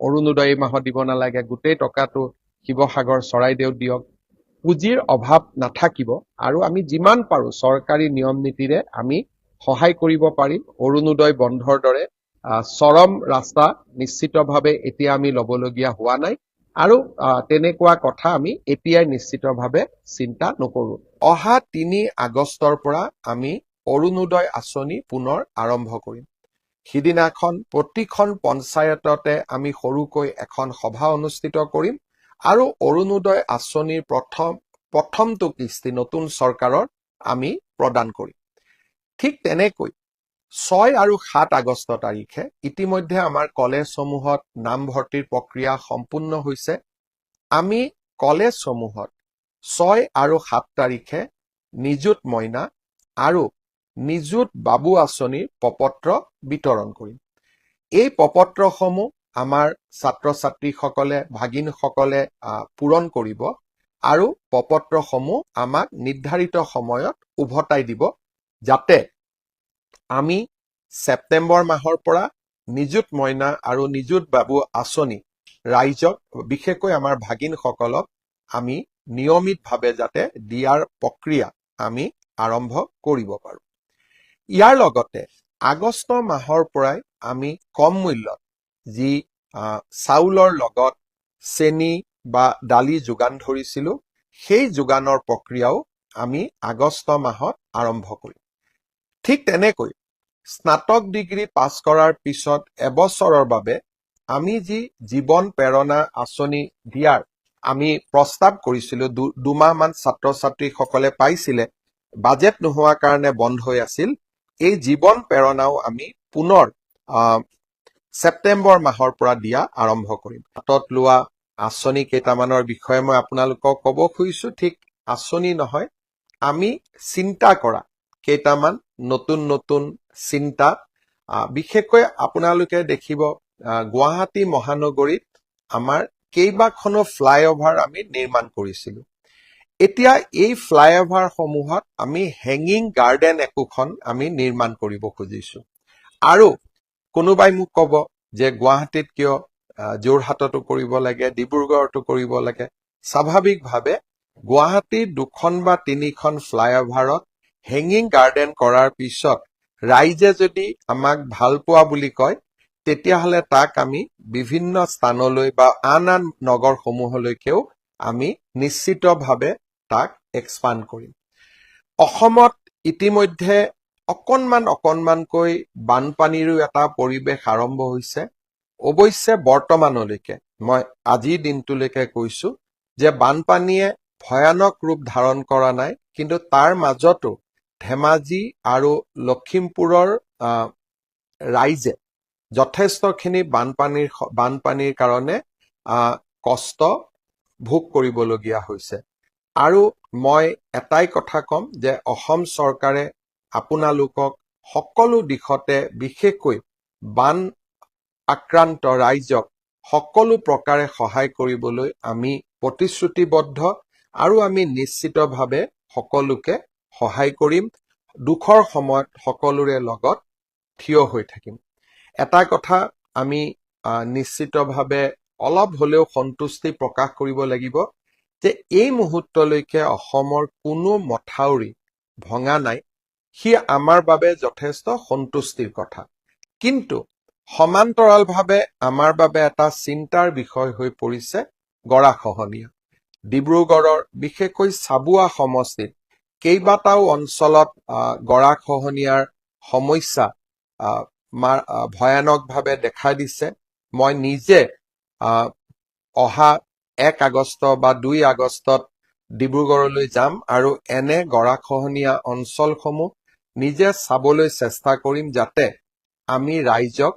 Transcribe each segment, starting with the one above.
অৰুণোদয় মাহত দিব নালাগে, গোটেই টকাটো শিৱসাগৰ চৰাইদেউত দিয়ক। পুঁজিৰ অভাৱ নাথাকিব আৰু আমি যিমান পাৰো চৰকাৰী নিয়ম নীতিৰে আমি সহায় কৰিব পাৰিম। অৰুণোদয় বন্ধৰ দৰে চৰম ৰাস্তা নিশ্চিতভাৱে এতিয়া আমি ল'বলগীয়া হোৱা নাই আৰু তেনেকুৱা কথা আমি এতিয়াই নিশ্চিতভাৱে চিন্তা নকৰো। অহা ৩ আগষ্টৰ পৰা আমি অৰুণোদয় আঁচনি পুনৰ আৰম্ভ কৰিম। সিদিনাখন প্ৰতিখন পঞ্চায়ততে আমি সৰুকৈ এখন সভা অনুষ্ঠিত কৰিম আৰু অৰুণোদয় আঁচনিৰ প্ৰথমটো কিস্তি নতুন চৰকাৰৰ আমি প্ৰদান কৰিম। ঠিক তেনেকৈ ৬ আৰু ৭ আগষ্ট তাৰিখে ইতিমধ্যে আমাৰ কলেজসমূহত নামভৰ্তিৰ প্ৰক্ৰিয়া সম্পূৰ্ণ হৈছে। আমি কলেজসমূহত ৬ আৰু ৭ তাৰিখে নিযুত মইনা আৰু নিযুত বাবু আঁচনিৰ প্ৰপত্ৰ বিতৰণ কৰিম। এই প্ৰপত্ৰসমূহ আমাৰ ছাত্ৰ ছাত্ৰীসকলে ভাগিনসকলে পূৰণ কৰিব আৰু প্ৰপত্ৰসমূহ আমাক নিৰ্ধাৰিত সময়ত উভতাই দিব, যাতে আমি ছেপ্টেম্বৰ মাহৰ পৰা নিযুত মইনা আৰু নিযুত বাবু আঁচনি ৰাইজক, বিশেষকৈ আমাৰ ভাগিনসকলক আমি নিয়মিতভাৱে যাতে দিয়াৰ প্ৰক্ৰিয়া আমি আৰম্ভ কৰিব পাৰোঁ। ইয়াৰ লগতে আগষ্ট মাহৰ পৰাই আমি কম মূল্যত যি চাউলৰ লগত চেনি বা দালি যোগান ধৰিছিলোঁ, সেই যোগানৰ প্ৰক্ৰিয়াও আমি আগষ্ট মাহত আৰম্ভ কৰিম। ঠিক তেনেকৈ স্নাতক ডিগ্ৰী পাছ কৰাৰ পিছত এবছৰৰ বাবে আমি যি জীৱন প্ৰেৰণা আঁচনি দিয়াৰ আমি প্ৰস্তাৱ কৰিছিলোঁ, 2 মাহমান ছাত্ৰ ছাত্ৰীসকলে পাইছিলে, বাজেট নোহোৱাৰ কাৰণে বন্ধ হৈ আছিল। এই জীৱন প্ৰেৰণাও আমি পুনৰ ছেপ্টেম্বৰ মাহৰ পৰা দিয়া আৰম্ভ কৰিম। হাতত লোৱা আঁচনি কেইটামানৰ বিষয়ে মই আপোনালোকক ক'ব খুজিছোঁ। ঠিক আঁচনি নহয়, আমি চিন্তা কৰা কেইটামান নতুন নতুন চিন্তা। বিশেষকৈ আপোনালোকে দেখিব গুৱাহাটী মহানগৰীত আমাৰ কেইবাখনো ফ্লাইঅভাৰ আমি নিৰ্মাণ কৰিছিলোঁ। এতিয়া এই ফ্লাইঅভাৰসমূহত আমি হেঙিং গাৰ্ডেন একোখন আমি নিৰ্মাণ কৰিব খুজিছোঁ। আৰু কোনোবাই মোক ক'ব যে গুৱাহাটীত কিয়, যোৰহাটতো কৰিব লাগে, ডিব্ৰুগড়তো কৰিব লাগে। স্বাভাৱিকভাৱে গুৱাহাটীৰ 2খন বা 3খন ফ্লাইঅভাৰত হেঙিং গাৰ্ডেন কৰাৰ পিছত ৰাইজে যদি আমাক ভাল পোৱা বুলি কয়, তেতিয়াহ'লে তাক আমি বিভিন্ন স্থানলৈ বা আন নগৰসমূহলৈকেও আমি নিশ্চিতভাৱে তাক এক্সপাণ্ড কৰিম। অসমত ইতিমধ্যে অকণমানকৈ বানপানীৰো এটা পৰিৱেশ আৰম্ভ হৈছে। অৱশ্যে বৰ্তমানলৈকে মই আজিৰ দিনটোলৈকে কৈছোঁ যে বানপানীয়ে ভয়ানক ৰূপ ধাৰণ কৰা নাই, কিন্তু তাৰ মাজতো ধেমাজি আৰু লখিমপুৰৰ ৰাইজে যথেষ্টখিনি বানপানীৰ কাৰণে কষ্ট ভোগ কৰিবলগীয়া হৈছে। আৰু মই এটাই কথা ক'ম যে অসম চৰকাৰে আপোনালোকক সকলো দিশতে, বিশেষকৈ বান আক্ৰান্ত ৰাইজক সকলো প্ৰকাৰে সহায় কৰিবলৈ আমি প্ৰতিশ্ৰুতিবদ্ধ আৰু আমি নিশ্চিতভাৱে সকলোকে সহায় কৰিম। দুখৰ সময়ত সকলোৰে লগত থিয় হৈ থাকিম। এটা কথা আমি নিশ্চিতভাৱে অলপ হ'লেও সন্তুষ্টি প্ৰকাশ কৰিব লাগিব যে এই মুহূৰ্তলৈকে অসমৰ কোনো মথাউৰি ভঙা নাই। সি আমাৰ বাবে যথেষ্ট সন্তুষ্টিৰ কথা। কিন্তু সমান্তৰালভাৱে আমাৰ বাবে এটা চিন্তাৰ বিষয় হৈ পৰিছে গৰাখহনীয়া। ডিব্ৰুগড়ৰ বিশেষকৈ চাবুৱা সমষ্টিত কেইবাটাও অঞ্চলত গৰাখহনীয়াৰ সমস্যা ভয়ানকভাৱে দেখা দিছে। মই নিজে অহা 1 আগষ্ট বা 2 আগষ্টত ডিব্ৰুগড়লৈ যাম আৰু এনে গৰাখহনীয়া অঞ্চলসমূহ নিজে চাবলৈ চেষ্টা কৰিম, যাতে আমি ৰাইজক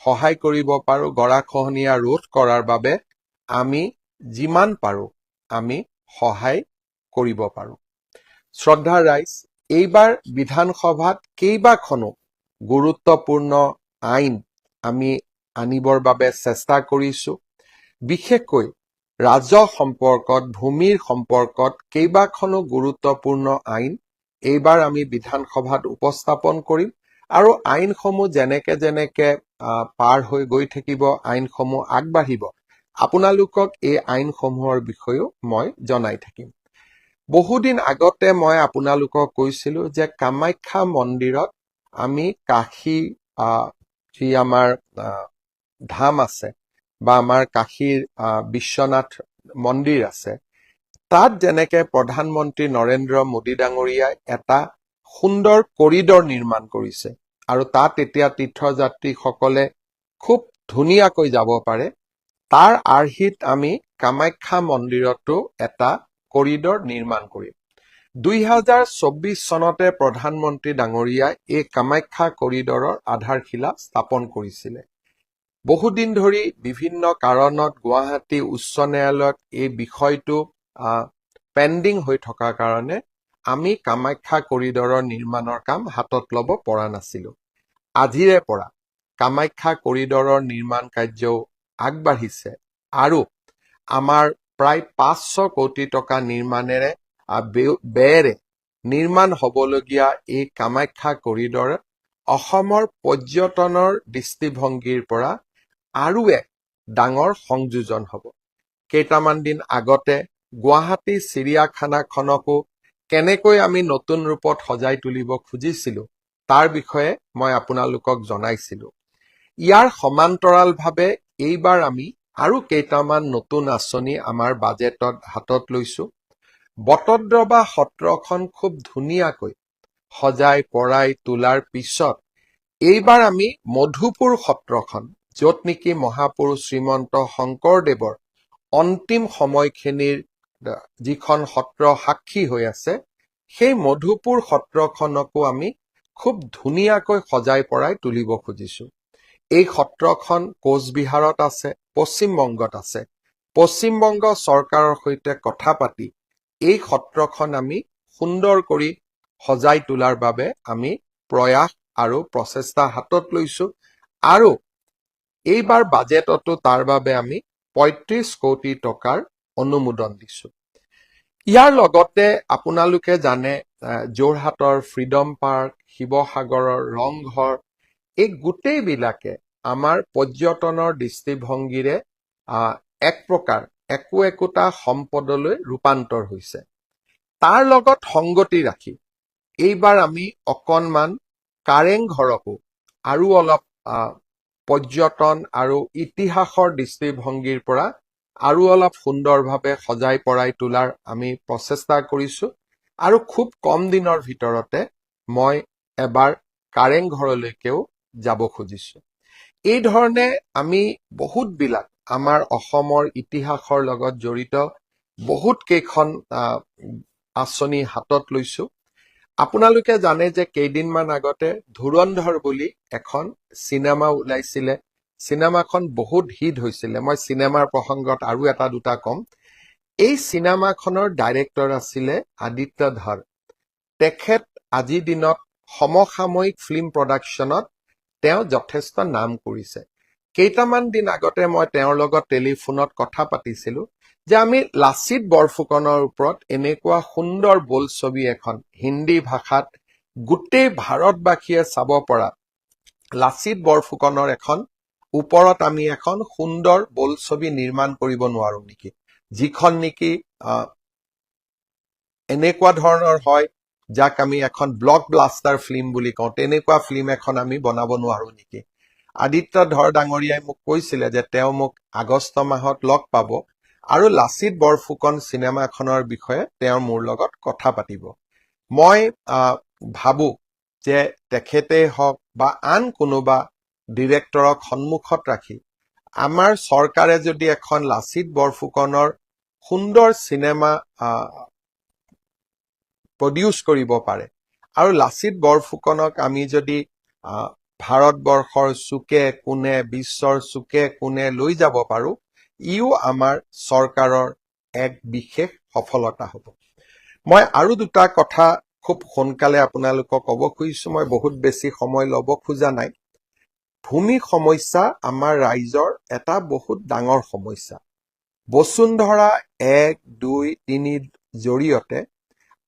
সহায় কৰিব পাৰোঁ। গৰাখহনীয়া ৰোধ কৰাৰ বাবে আমি যিমান পাৰোঁ আমি সহায় কৰিব পাৰোঁ। শ্ৰদ্ধা ৰাইজ, এইবাৰ বিধানসভাত কেইবাখনো গুৰুত্বপূৰ্ণ আইন আমি আনিবৰ বাবে চেষ্টা কৰিছোঁ। বিশেষকৈ ৰাজহ সম্পৰ্কত, ভূমিৰ সম্পৰ্কত কেইবাখনো গুৰুত্বপূৰ্ণ আইন এইবাৰ আমি বিধানসভাত উপস্থাপন কৰিম আৰু আইনসমূহ যেনেকে যেনেকে পাৰ হৈ গৈ থাকিব, আইনসমূহ আগবাঢ়িব, আপোনালোকক এই আইনসমূহৰ বিষয়েও মই জনাই থাকিম। বহুদিন আগতে মই আপোনালোকক কৈছিলো যে কামাখ্যা মন্দিৰত আমি কাশী যি আমাৰ ধাম আছে বা আমাৰ কাশীৰ বিশ্বনাথ মন্দিৰ আছে, তাত যেনেকে প্ৰধানমন্ত্ৰী নৰেন্দ্ৰ মোদী ডাঙৰীয়াই এটা সুন্দৰ কৰিডৰ নিৰ্মাণ কৰিছে আৰু তাত এতিয়া তীৰ্থযাত্ৰীসকলে খুব ধুনীয়াকৈ যাব পাৰে, তাৰ আৰ্হিত আমি কামাখ্যা মন্দিৰতো এটা কৰিডৰ নিৰ্মাণ কৰিম। 2024 চনতে প্ৰধানমন্ত্ৰী ডাঙৰীয়াই এই কামাখ্যা কৰিডৰৰ আধাৰশিলা স্থাপন কৰিছিলে। বহুদিন ধৰি বিভিন্ন কাৰণত গুৱাহাটী উচ্চ ন্যায়ালয়ত এই বিষয়টো পেণ্ডিং হৈ থকাৰ কাৰণে আমি কামাখ্যা কৰিডৰৰ নিৰ্মাণৰ কাম হাতত ল'ব পৰা নাছিলো। আজিৰে পৰা কামাখ্যা কৰিডৰৰ নিৰ্মাণ কাৰ্যও আগবাঢ়িছে আৰু আমাৰ প্ৰায় 500 কোটি টকা ব্যয়েৰে নিৰ্মাণ হ'বলগীয়া এই কামাখ্যা কৰিডৰ অসমৰ পৰ্যটনৰ দৃষ্টিভংগীৰ পৰা আৰু এক ডাঙৰ সংযোজন হ'ব। কেইটামান দিন আগতে গুৱাহাটী চিৰিয়াখানাখনকো কেনেকৈ আমি নতুন ৰূপত সজাই তুলিব খুজিছিলো তাৰ বিষয়ে মই আপোনালোকক জনাইছিলো। ইয়াৰ সমান্তৰালভাৱে এইবাৰ আমি আৰু কেইটামান নতুন আঁচনি আমাৰ বাজেটত হাতত লৈছো। বটদ্ৰৱা সত্ৰখন খুব ধুনীয়াকৈ সজাই পৰাই তোলাৰ পিছত এইবাৰ আমি মধুপুৰ সত্ৰখন, য'ত নেকি মহাপুৰুষ শ্ৰীমন্ত শংকৰদেৱৰ অন্তিম সময়খিনিৰ যিখন সত্ৰ সাক্ষী হৈ আছে, সেই মধুপুৰ সত্ৰখনকো আমি খুব ধুনীয়াকৈ সজাই পৰাই তুলিব খুজিছো। এই সত্ৰখন কোচবিহাৰত আছে, পশ্চিমবংগত আছে। পশ্চিমবংগ চৰকাৰৰ সৈতে কথা পাতি এই সত্ৰখন আমি সুন্দৰ কৰি সজাই তোলাৰ বাবে আমি প্ৰয়াস আৰু প্ৰচেষ্টা হাতত লৈছো আৰু এইবাৰ বাজেটতো তাৰ বাবে আমি 35 কোটি টকাৰ অনুমোদন দিছো। ইয়াৰ লগতে আপোনালোকে জানে যোৰহাটৰ ফ্ৰীডম পাৰ্ক, শিৱসাগৰৰ ৰংঘৰ, এই গোটেইবিলাকে আমাৰ পৰ্যটনৰ দৃষ্টিভংগীৰে এক প্ৰকাৰ একোটা সম্পদলৈ ৰূপান্তৰ হৈছে। তাৰ লগত সংগতি ৰাখি এইবাৰ আমি অকণমান কাৰেং ঘৰকো আৰু অলপ পৰ্যটন আৰু ইতিহাসৰ দৃষ্টিভংগীৰ পৰা আৰু অলপ সুন্দৰভাৱে সজাই পৰাই তোলাৰ আমি প্ৰচেষ্টা কৰিছো আৰু খুব কম দিনৰ ভিতৰতে মই এবাৰ কাৰেং ঘৰলৈকেও যাব খুজিছো। এই ধৰণে আমি বহুতবিলাক আমাৰ অসমৰ ইতিহাসৰ লগত জড়িত বহুত কেইখন আঁচনি হাতত লৈছো। আপোনালোকে জানে যে কেইদিনমান আগতে ধুৰন্ধৰ বুলি এখন চিনেমা ওলাইছিলে। চিনেমাখন বহুত হিট হৈছিলে। মই চিনেমাৰ প্ৰসংগত আৰু এটা দুটা কম। এই চিনেমাখনৰ ডাইৰেক্টৰ আছিলে আদিত্য ধৰ। তেখেত আজিৰ দিনত সমসাময়িক ফিল্ম প্ৰডাকশ্যনত তেওঁ যথেষ্ট নাম কৰিছে। কেইটামান দিন আগতে মই তেওঁৰ লগত টেলিফোনত কথা পাতিছিলো যে আমি লাচিত বৰফুকনৰ ওপৰত এনেকুৱা সুন্দৰ বোলছবি এখন হিন্দী ভাষাত গোটেই ভাৰতবাসীয়ে চাব পৰা লাচিত বৰফুকনৰ এখন ওপৰত আমি এখন সুন্দৰ বোলছবি নিৰ্মাণ কৰিব নোৱাৰো নেকি, যিখন নেকি এনেকুৱা ধৰণৰ হয় যাক আমি এখন ব্লকবাষ্টাৰ ফিল্ম বুলি কওঁ, তেনেকুৱা ফিল্ম এখন আমি বনাব নোৱাৰো নেকি। আদিত্য ধৰ ডাঙৰীয়াই মোক কৈছিলে যে তেওঁ মোক আগষ্ট মাহত লগ পাব আৰু লাচিত বৰফুকন চিনেমাখনৰ বিষয়ে তেওঁ মোৰ লগত কথা পাতিব। মই ভাবো যে তেখেতেই হওক বা আন কোনোবা ডিৰেক্টৰক সন্মুখত ৰাখি আমাৰ চৰকাৰে যদি এখন লাচিত বৰফুকনৰ সুন্দৰ চিনেমা প্ৰডিউচ কৰিব পাৰে আৰু লাচিত বৰফুকনক আমি যদি ভাৰতবৰ্ষৰ চুকে কোণে, বিশ্বৰ চুকে কোণে লৈ যাব পাৰো, ইও আমাৰ চৰকাৰৰ এক বিশেষ সফলতা হ'ব। মই আৰু দুটা কথা খুব সোনকালে আপোনালোকক ক'ব খুজিছো। মই বহুত বেছি সময় ল'ব খোজা নাই। ভূমি সমস্যা আমাৰ ৰাইজৰ এটা বহুত ডাঙৰ সমস্যা। বসুন্ধৰা 1, 2, 3 জৰিয়তে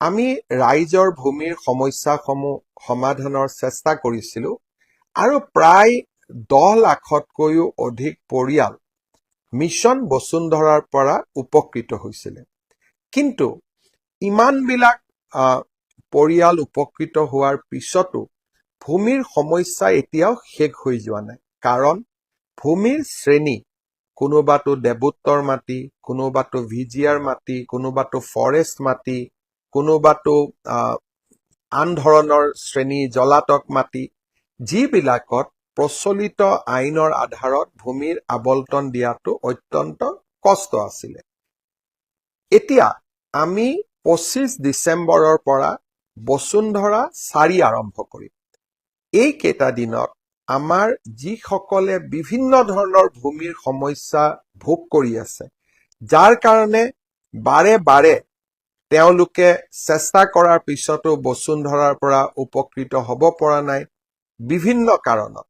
আমি ৰাইজৰ ভূমিৰ সমস্যাসমূহ সমাধানৰ চেষ্টা কৰিছিলো আৰু প্ৰায় 10 লাখতকৈও অধিক পৰিয়াল মিছন বসুন্ধৰাৰ পৰা উপকৃত হৈছিলে। কিন্তু ইমানবিলাক পৰিয়াল উপকৃত হোৱাৰ পিছতো ভূমিৰ সমস্যা এতিয়াও শেষ হৈ যোৱা নাই। কাৰণ ভূমিৰ শ্ৰেণী, কোনোবাটো দেৱোত্তৰ মাটি, কোনোবাটো ভিজিয়াৰ মাটি, কোনোবাটো ফৰেষ্ট মাটি, কোনোবাটো আন ধৰণৰ শ্ৰেণী জলাতক মাটি, যিবিলাকত প্ৰচলিত আইনৰ আধাৰত ভূমিৰ আবলটন দিয়াটো অত্যন্ত কষ্ট আছিলে। এতিয়া আমি 25 ডিচেম্বৰৰ পৰা বসুন্ধৰা 4 আৰম্ভ কৰিম। এইকেইটা দিনত আমাৰ যিসকলে বিভিন্ন ধৰণৰ ভূমিৰ সমস্যা ভোগ কৰি আছে, যাৰ কাৰণে বাৰে বাৰে তেওঁলোকে চেষ্টা কৰাৰ পিছতো বসুন্ধৰাৰ পৰা উপকৃত হ'ব পৰা নাই বিভিন্ন কাৰণত,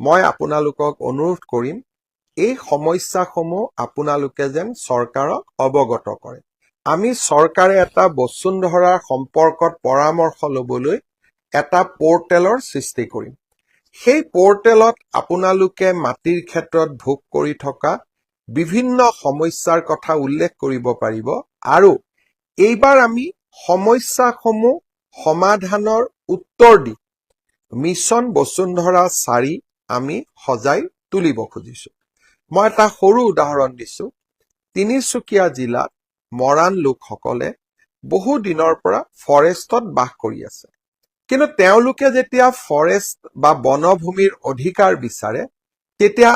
মই আপোনালোকক অনুৰোধ কৰিম এই সমস্যাসমূহ আপোনালোকে যেন চৰকাৰক অৱগত কৰে। আমি চৰকাৰে এটা বসুন্ধৰাৰ সম্পৰ্কত পৰামৰ্শ ল'বলৈ এটা পৰ্টেলৰ সৃষ্টি কৰিম। সেই পৰ্টেলত আপোনালোকে মাটিৰ ক্ষেত্ৰত ভোগ কৰি থকা বিভিন্ন সমস্যাৰ কথা উল্লেখ কৰিব পাৰিব আৰু এইবাৰ আমি সমস্যাসমূহ সমাধানৰ উত্তৰ দি মিছন বসুন্ধৰা 4 আমি সজাই তুলিব খুজিছো। মই এটা সৰু উদাহৰণ দিছো। তিনিচুকীয়া জিলাত মৰাণ লোকসকলে বহু দিনৰ পৰা ফৰেষ্টত বাস কৰি আছে। কিন্তু তেওঁলোকে যেতিয়া ফৰেষ্ট বা বনভূমিৰ অধিকাৰ বিচাৰে, তেতিয়া